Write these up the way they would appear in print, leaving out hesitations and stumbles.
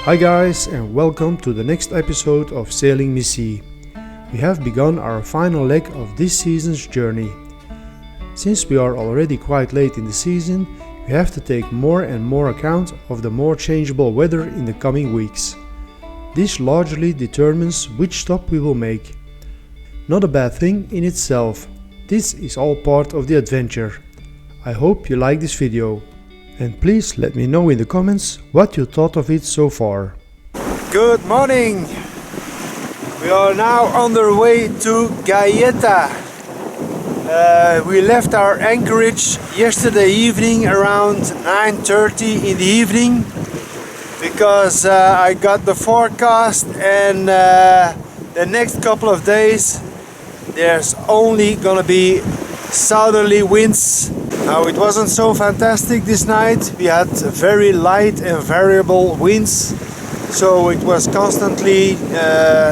Hi guys, and welcome to the next episode of Sailing Missy. We have begun our final leg of this season's journey. Since we are already quite late in the season, we have to take more and more account of the more changeable weather in the coming weeks. This largely determines which stop we will make. Not a bad thing in itself. This is all part of the adventure. I hope you like this video. And please let me know in the comments what you thought of it so far. Good morning! We are now on our way to Gaeta. We left our anchorage yesterday evening around 9:30 in the evening because I got the forecast and the next couple of days there's only gonna be southerly winds. Now it wasn't so fantastic this night. We had very light and variable winds, so it was constantly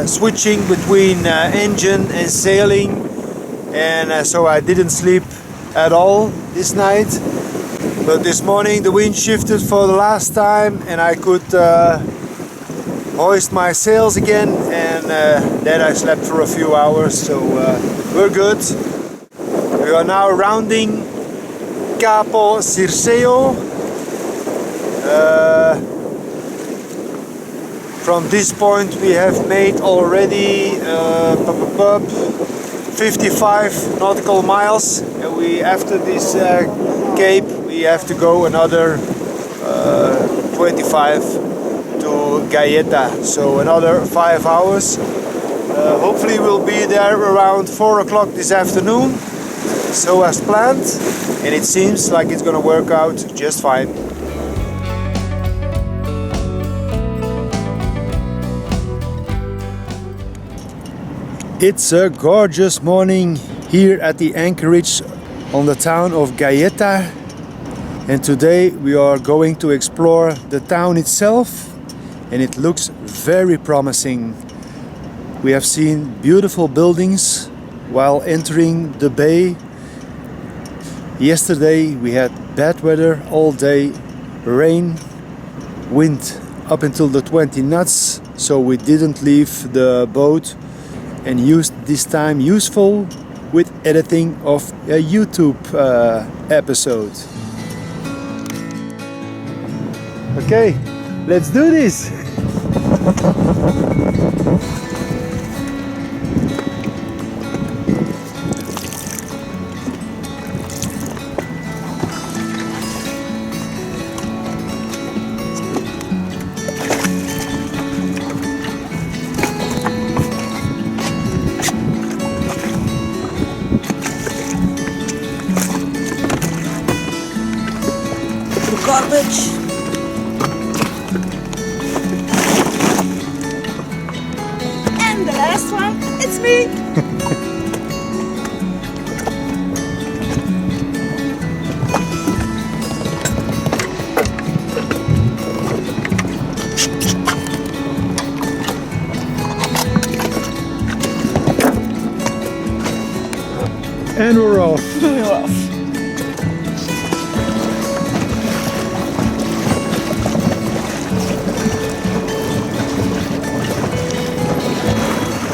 switching between engine and sailing, and so I didn't sleep at all this night. But this morning the wind shifted for the last time and I could hoist my sails again, and then I slept for a few hours, so we're good. We are now rounding Capo Circeo. From this point we have made already 55 nautical miles, and after this cape we have to go another 25 to Gaeta, so another 5 hours. Hopefully we'll be there around 4 o'clock this afternoon, so as planned, and it seems like it's gonna work out just fine. It's a gorgeous morning here at the anchorage on the town of Gaeta, and today we are going to explore the town itself, and it looks very promising. We have seen beautiful buildings while entering the bay. Yesterday we had bad weather all day, rain, wind up until the 20 knots, so we didn't leave the boat and used this time useful with editing of a YouTube episode. Okay, let's do this! Garbage. And the last one, it's me. And we're off. We're off.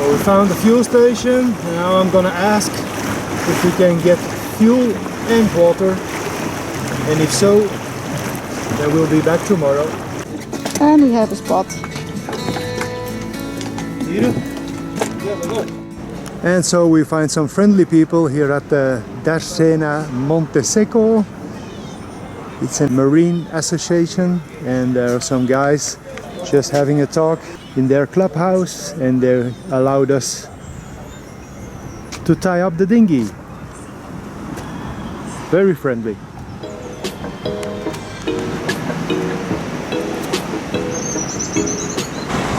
We found a fuel station. Now I'm gonna ask if we can get fuel and water, and if so, then we'll be back tomorrow. And we have a spot. And so we find some friendly people here at the Darsena Monte Seco. It's a marine association, and there are some guys just having a talk in their clubhouse, and they allowed us to tie up the dinghy. Very friendly.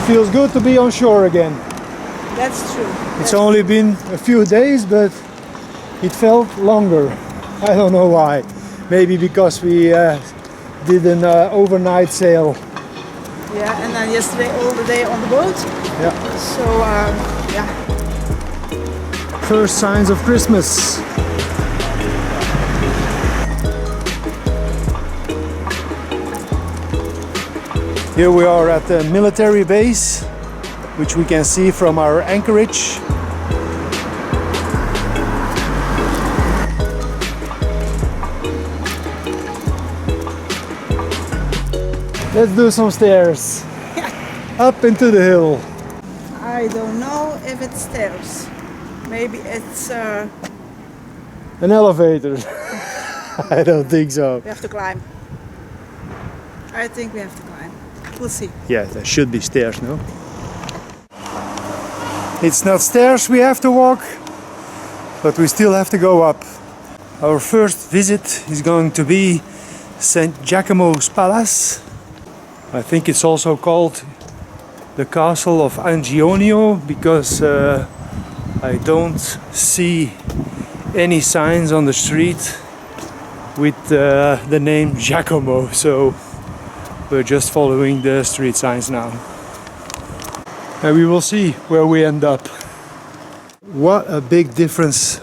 Feels good to be on shore again. That's true. It's only been a few days, but it felt longer. I don't know why. Maybe because we did an overnight sail. Yeah, and then yesterday all the day on the boat. Yeah. So, yeah. First signs of Christmas. Here we are at the military base, which we can see from our anchorage. Let's do some stairs. Up into the hill. I don't know if it's stairs. Maybe it's An elevator. I don't think so. we have to climb. I think we have to climb. We'll see. Yeah, there should be stairs, no? It's not stairs we have to walk, but we still have to go up. Our first visit is going to be St. Giacomo's Palace. I think it's also called the Castle of Angionio because I don't see any signs on the street with the name Giacomo, so we're just following the street signs now. And we will see where we end up. What a big difference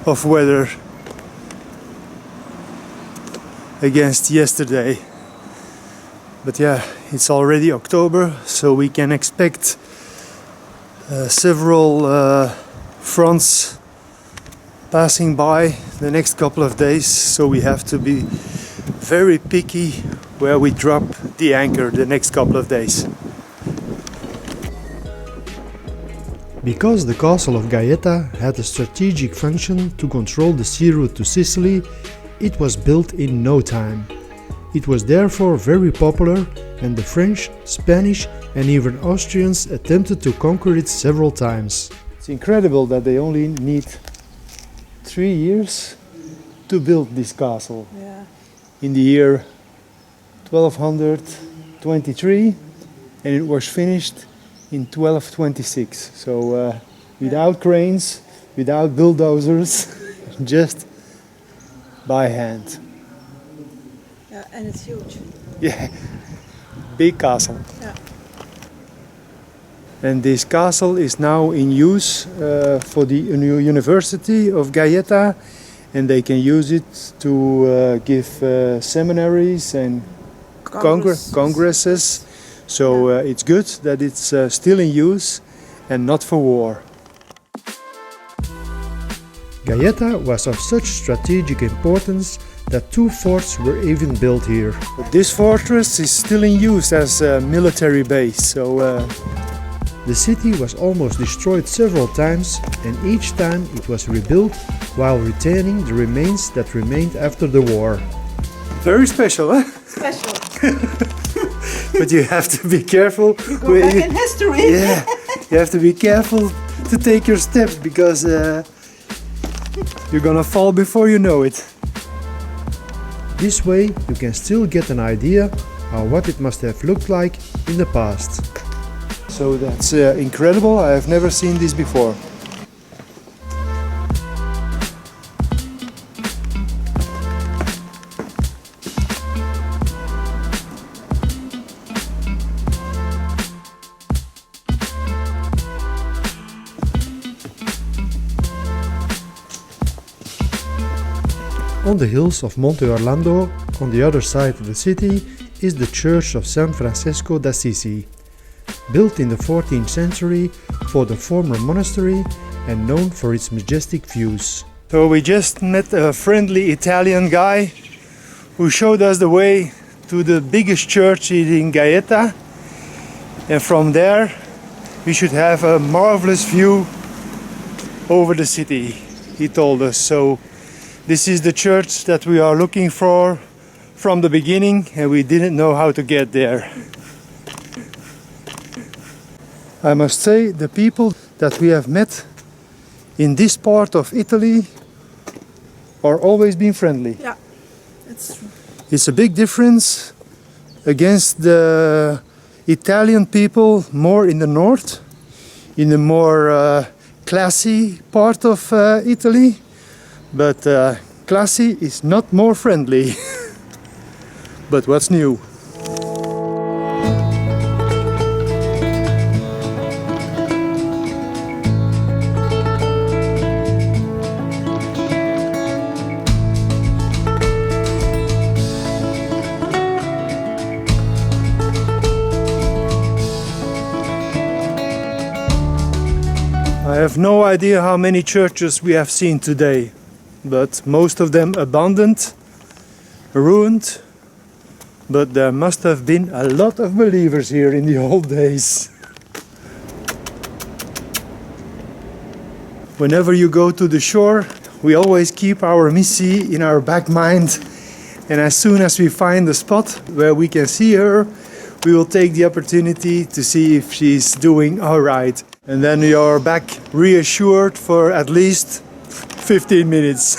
of weather against yesterday. But yeah, it's already October, so we can expect several fronts passing by the next couple of days, so we have to be very picky where we drop the anchor the next couple of days. Because the castle of Gaeta had a strategic function to control the sea route to Sicily, it was built in no time. It was therefore very popular, and the French, Spanish and even Austrians attempted to conquer it several times. It's incredible that they only need 3 years to build this castle. Yeah. In the year 1223, and it was finished in 1226. So without cranes, without bulldozers, just by hand. Yeah, and it's huge. Yeah, big castle. Yeah. And this castle is now in use for the University of Gaeta, and they can use it to give seminaries and congresses. So it's good that it's still in use and not for war. Gaeta was of such strategic importance that 2 forts were even built here. But this fortress is still in use as a military base, so The city was almost destroyed several times, and each time it was rebuilt while retaining the remains that remained after the war. very special, huh? Special. But you have to be careful. You go back in history. Yeah, you have to be careful to take your steps because you're gonna fall before you know it. This way you can still get an idea of what it must have looked like in the past. So that's incredible. I have never seen this before. On the hills of Monte Orlando, on the other side of the city, is the Church of San Francesco d'Assisi. Built in the 14th century for the former monastery and known for its majestic views. So we just met a friendly Italian guy who showed us the way to the biggest church in Gaeta, and from there we should have a marvelous view over the city, he told us. So this is the church that we are looking for from the beginning, and we didn't know how to get there. I must say, the people that we have met in this part of Italy are always been friendly. Yeah, it's true. It's a big difference against the Italian people more in the north, in the more classy part of Italy. But classy is not more friendly. But what's new? I have no idea how many churches we have seen today, but most of them abandoned, ruined. But there must have been a lot of believers here in the old days. Whenever you go to the shore, we always keep our Missy in our back mind, and as soon as we find a spot where we can see her, we will take the opportunity to see if she's doing alright. And then we are back reassured for at least 15 minutes.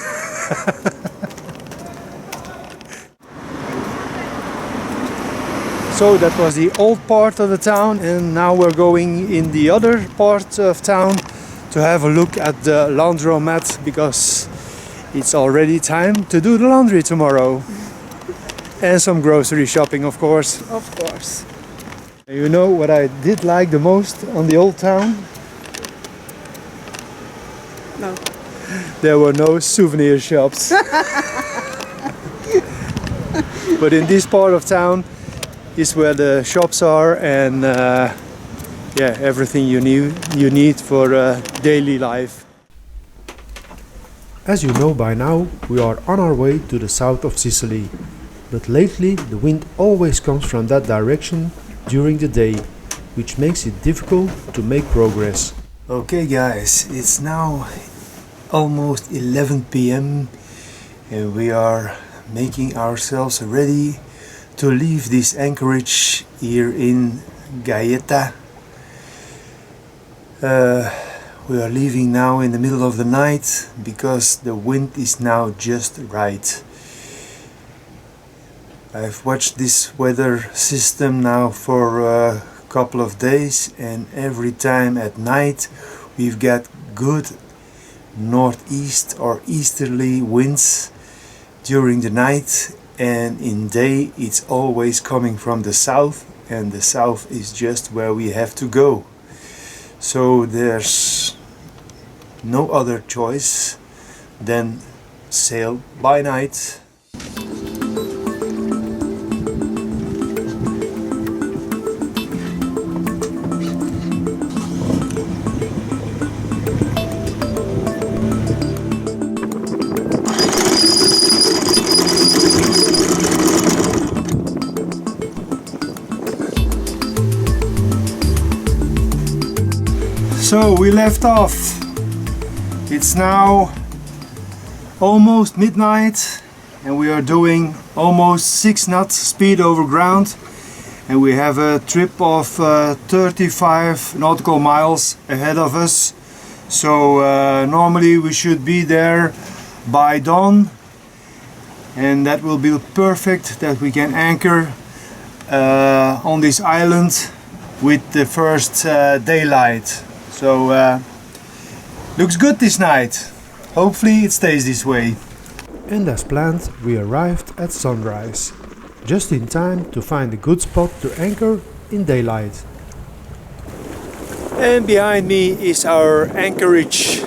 So that was the old part of the town, and now we're going in the other part of town to have a look at the laundromat, because it's already time to do the laundry tomorrow. And some grocery shopping, of course. Of course. You know what I did like the most on the old town? No. There were no souvenir shops. But in this part of town is where the shops are, and yeah, everything you need for daily life. As you know by now, we are on our way to the south of Sicily. But lately the wind always comes from that direction during the day, which makes it difficult to make progress. Okay guys, it's now almost 11 p.m. and we are making ourselves ready to leave this anchorage here in Gaeta. We are leaving now in the middle of the night because the wind is now just right. I've watched this weather system now for a couple of days, and every time at night we've got good northeast or easterly winds during the night, and in day it's always coming from the south, and the south is just where we have to go. So there's no other choice than sail by night. So we left off. It's now almost midnight and we are doing almost 6 knots speed over ground, and we have a trip of 35 nautical miles ahead of us. So normally we should be there by dawn, and that will be perfect that we can anchor on this island with the first daylight. So looks good this night. Hopefully it stays this way. And as planned, we arrived at sunrise, just in time to find a good spot to anchor in daylight. And behind me is our anchorage.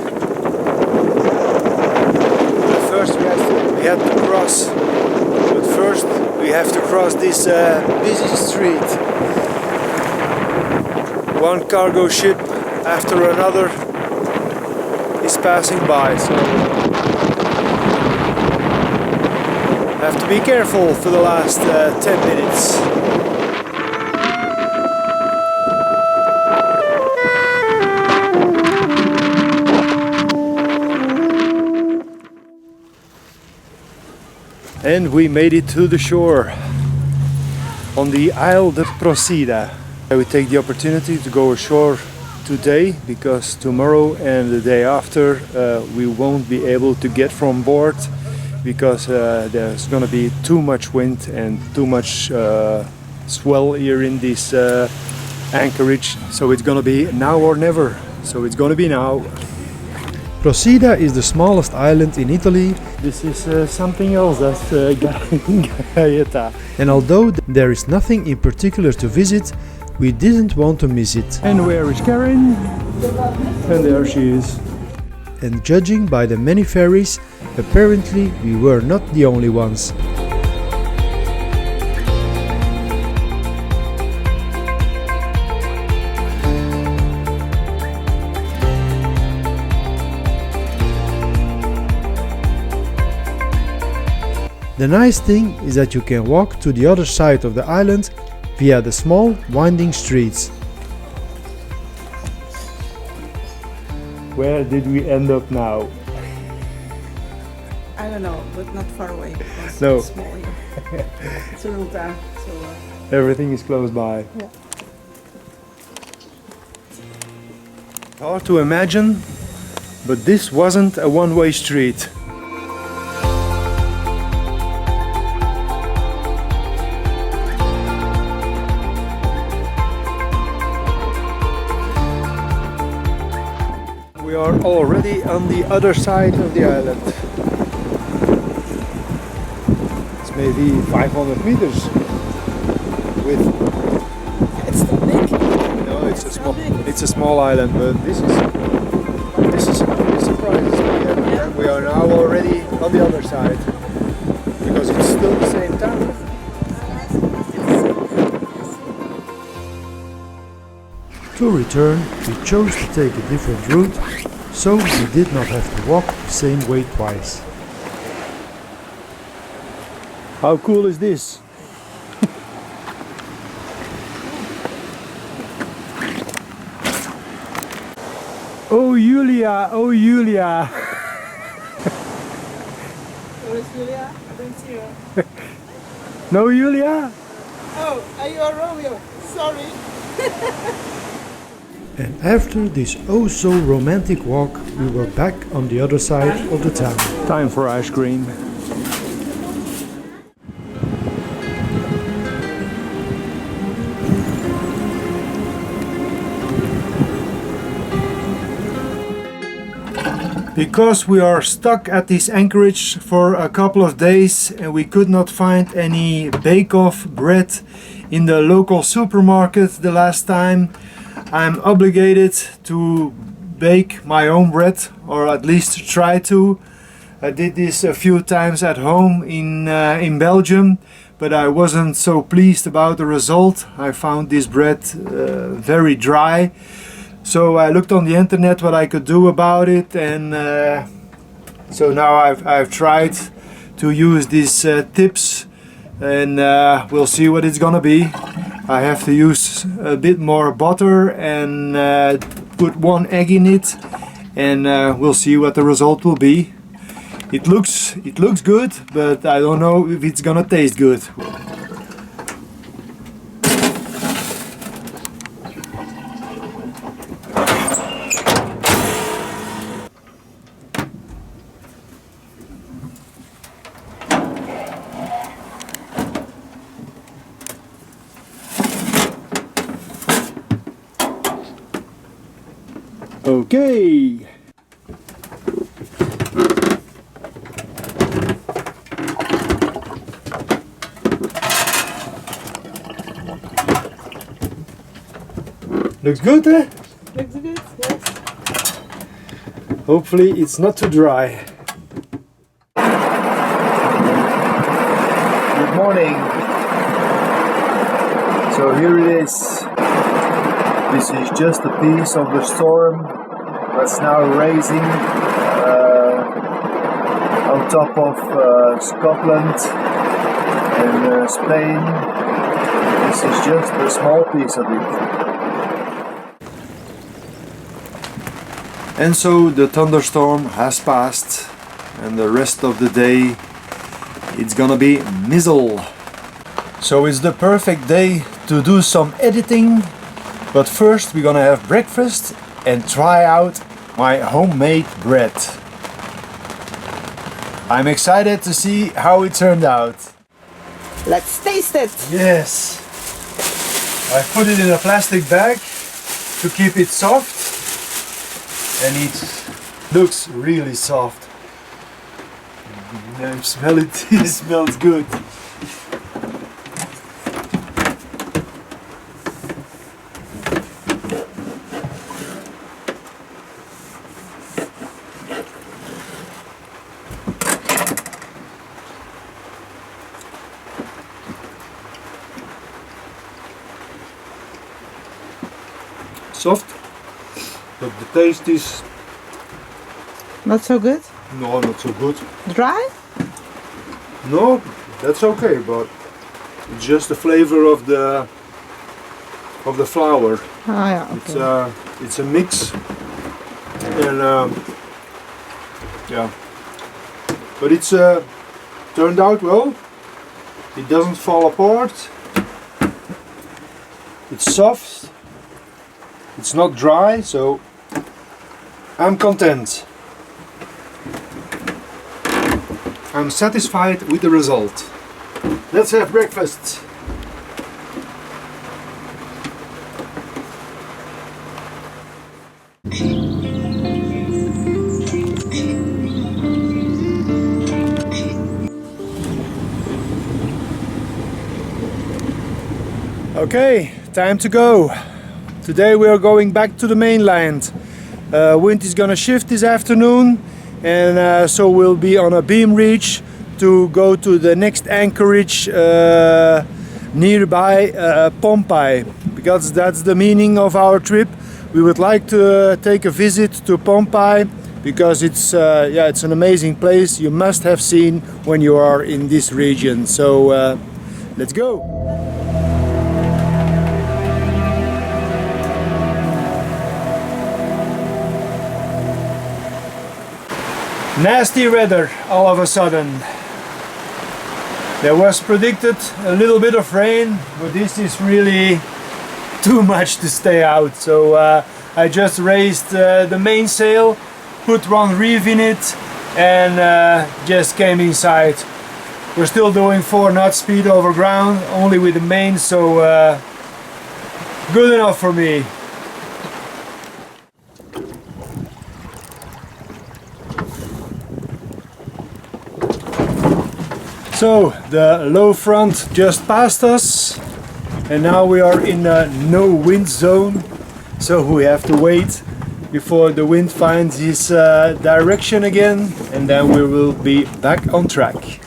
First we had to cross, but first we have to cross this busy street. One cargo ship after another is passing by, so have to be careful for the last 10 minutes. And we made it to the shore on the Ep.47. We take the opportunity to go ashore today because tomorrow and the day after we won't be able to get from board because there's gonna be too much wind and too much swell here in this anchorage. So it's gonna be now or never. So it's gonna be now. Procida is the smallest island in Italy, This is something else, that's Gaeta. and although there is nothing in particular to visit, we didn't want to miss it. And where is Karen? And there she is. And judging by the many ferries, apparently we were not the only ones. The nice thing is that you can walk to the other side of the island via the small winding streets. Where did we end up now? I don't know, but not far away. Because No. it's small here. It's a little town, so Everything is close by. yeah. Hard to imagine, but this wasn't a one-way street. We are already on the other side of the island. It's maybe 500 meters with. It's not big. No, it's a It's small. not big. It's a small island, but this surprises me. And we are now already on the other side because it's still the same town. To return, we chose to take a different route, so we did not have to walk the same way twice. How cool is this? Oh Julia, oh Julia. Where's Julia? I don't see her. No Julia? Oh, are you a Romeo? Sorry. And after this oh so romantic walk, we were back on the other side of the town. Time for ice cream. Because we are stuck at this anchorage for a couple of days and we could not find any bake-off bread in the local supermarket the last time, I'm obligated to bake my own bread, or at least try to. I did this a few times at home in Belgium, but I wasn't so pleased about the result. I found this bread very dry. So I looked on the internet what I could do about it, and so now I've tried to use these tips, and we'll see what it's gonna be. I have to use a bit more butter and put one egg in it, and we'll see what the result will be. It looks good, but I don't know if it's gonna taste good. Okay. Looks good, eh? Looks good, yes. Hopefully it's not too dry. Good morning. So here it is. This is just a piece of the storm that's now raising on top of Scotland and Spain. This is just a small piece of it. And so the thunderstorm has passed, and the rest of the day it's gonna be mizzle. So it's the perfect day to do some editing, but first we're gonna have breakfast and try out my homemade bread. I'm excited to see how it turned out. Let's taste it. Yes, I put it in a plastic bag to keep it soft. And it looks really soft. I smell it, it smells good. Soft. But the taste is Not so good? no, not so good. Dry? No, that's okay, but it's just the flavor of the flour. Ah, yeah, okay. It's a mix, and yeah, but it's turned out well. It doesn't fall apart. It's soft. It's not dry, so I'm content. I'm satisfied with the result. Let's have breakfast. Okay, time to go. Today we are going back to the mainland. Wind is gonna shift this afternoon, and so we'll be on a beam reach to go to the next anchorage nearby Pompeii, because that's the meaning of our trip. We would like to take a visit to Pompeii because it's an amazing place you must have seen when you are in this region. So let's go. Nasty weather all of a sudden. There was predicted a little bit of rain, but this is really too much to stay out. So I just raised the mainsail, put one reef in it, and just came inside. We're still doing 4 knot speed over ground, only with the main, so good enough for me. So the low front just passed us, and now we are in a no wind zone, so we have to wait before the wind finds its direction again, and then we will be back on track.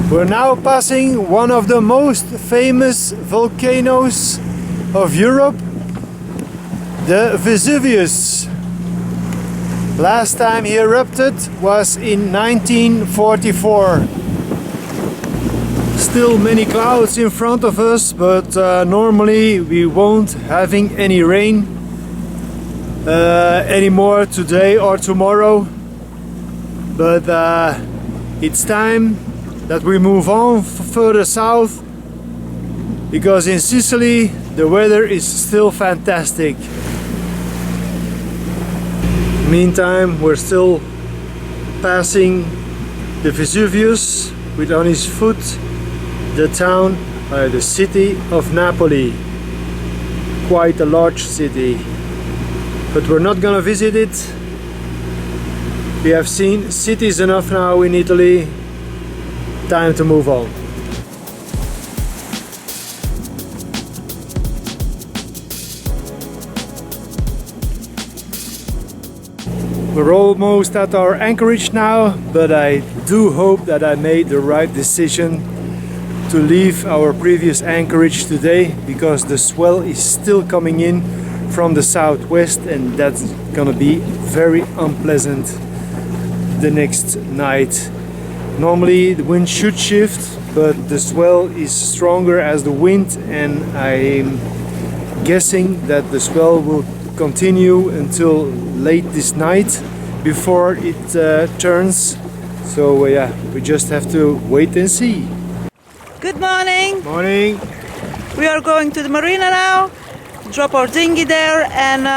We're now passing one of the most famous volcanoes of Europe, the Vesuvius. Last time he erupted was in 1944. Still many clouds in front of us, but normally we won't having any rain anymore today or tomorrow. But it's time that we move on further south, because in Sicily the weather is still fantastic. Meantime, we're still passing the Vesuvius with on his foot the town, the city of Napoli. Quite a large city, but we're not gonna visit it. We have seen cities enough now in Italy. Time to move on. We're almost at our anchorage now, but I do hope that I made the right decision to leave our previous anchorage today, because the swell is still coming in from the southwest, and that's gonna be very unpleasant the next night. Normally the wind should shift, but the swell is stronger as the wind, and I'm guessing that the swell will continue until late this night before it turns. So yeah, we just have to wait and see. Good morning. Morning. We are going to the Marina now, drop our dinghy there, and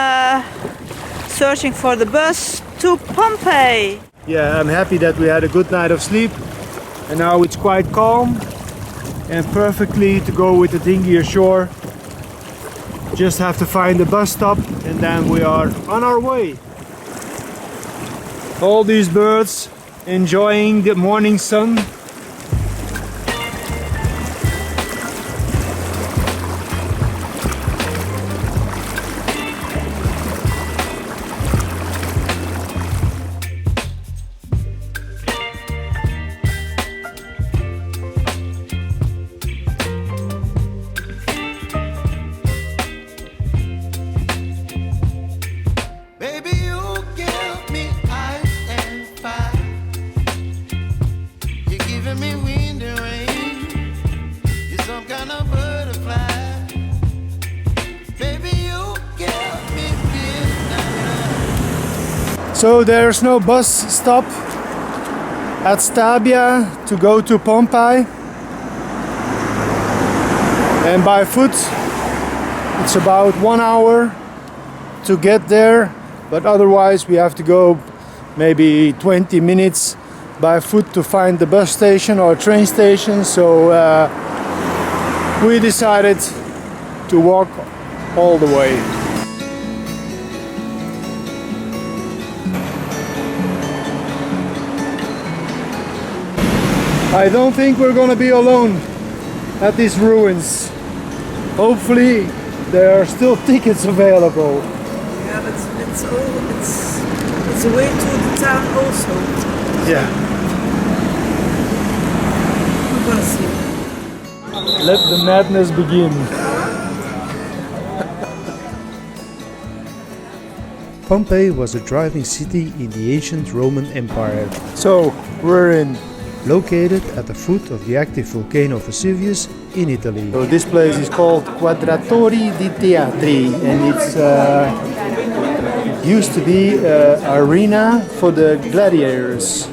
searching for the bus to Pompeii. Yeah, I'm happy that we had a good night of sleep, and now it's quite calm and perfectly to go with the dinghy ashore. Just have to find the bus stop, and then we are on our way. All these birds enjoying the morning sun. So there's no bus stop at Stabia to go to Pompeii, and by foot it's about 1 hour to get there, but otherwise we have to go maybe 20 minutes by foot to find the bus station or train station. So we decided to walk all the way. I don't think we're gonna be alone at these ruins. Hopefully there are still tickets available. Yeah, but it's a way to the town also. Yeah. We're gonna see. Let the madness begin. Pompeii was a thriving city in the ancient Roman Empire. So we're in. Located at the foot of the active volcano Vesuvius in Italy. So this place is called Quadratori di Teatri, and it's used to be an arena for the gladiators.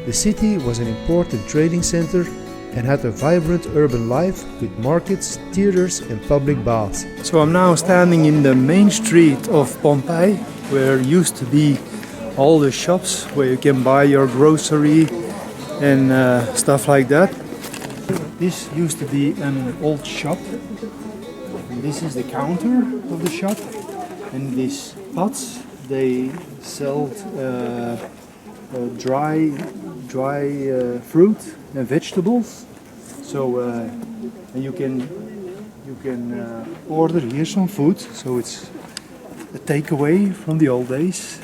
The city was an important trading center and had a vibrant urban life with markets, theaters and public baths. So I'm now standing in the main street of Pompeii, where used to be all the shops where you can buy your grocery and stuff like that. This used to be an old shop, and this is the counter of the shop, and these pots they sell dry fruit and vegetables. So and you can order here some food, so it's a takeaway from the old days.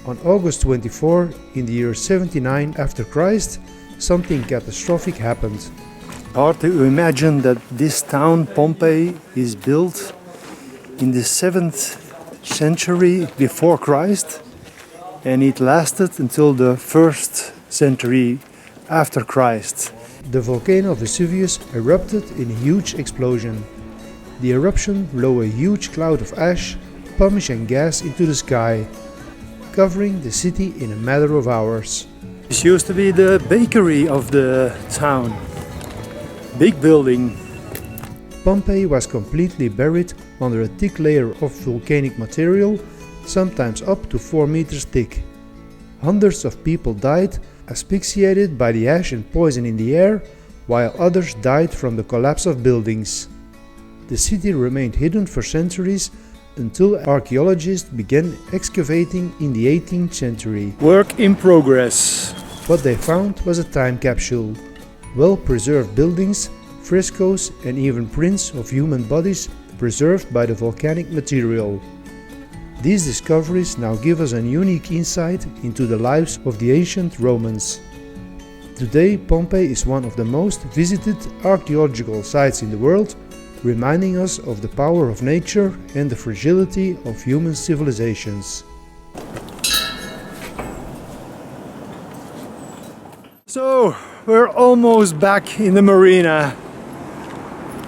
On August 24, in the year 79 after Christ, something catastrophic happened. Hard to imagine that this town, Pompeii, is built in the 7th century before Christ, and it lasted until the 1st century after Christ. The volcano Vesuvius erupted in a huge explosion. The eruption blew a huge cloud of ash, pumice and gas into the sky, covering the city in a matter of hours. This used to be the bakery of the town. Big building. Pompeii was completely buried under a thick layer of volcanic material, sometimes up to 4 meters thick. Hundreds of people died, asphyxiated by the ash and poison in the air, while others died from the collapse of buildings. The city remained hidden for centuries until archaeologists began excavating in the 18th century. Work in progress. What they found was a time capsule. Well-preserved buildings, frescoes and even prints of human bodies preserved by the volcanic material. These discoveries now give us a unique insight into the lives of the ancient Romans. Today, Pompeii is one of the most visited archaeological sites in the world, reminding us of the power of nature and the fragility of human civilizations. So, we're almost back in the marina.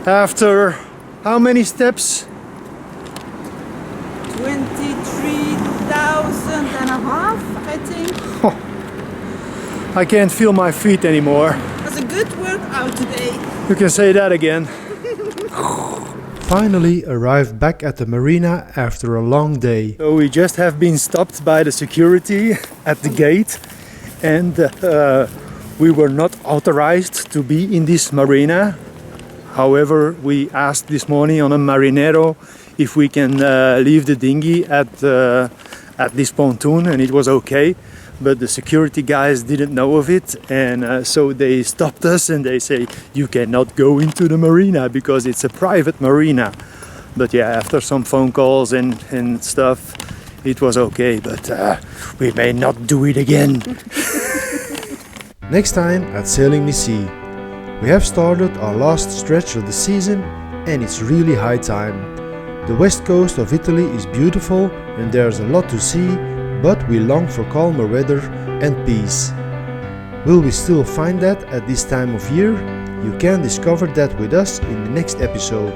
After how many steps? 23,000 and a half, I think. I can't feel my feet anymore. It was a good workout today. You can say that again. Finally arrived back at the marina after a long day. So we just have been stopped by the security at the gate, and we were not authorized to be in this marina. However, we asked this morning on a marinero if we can leave the dinghy at this pontoon, and it was okay. But the security guys didn't know of it, and so they stopped us and they say you cannot go into the marina because it's a private marina. But yeah, after some phone calls and stuff, it was okay, but we may not do it again. Next time at Sailing Me Sea. We have started our last stretch of the season and it's really high time. The west coast of Italy is beautiful and there's a lot to see, but we long for calmer weather and peace. Will we still find that at this time of year? You can discover that with us in the next episode.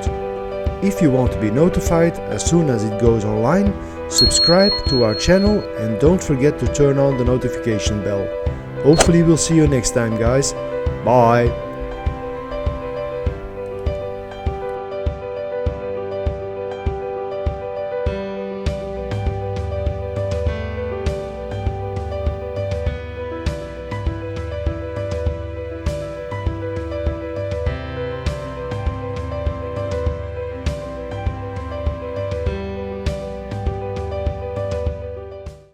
If you want to be notified as soon as it goes online, subscribe to our channel and don't forget to turn on the notification bell. Hopefully we'll see you next time, guys. Bye!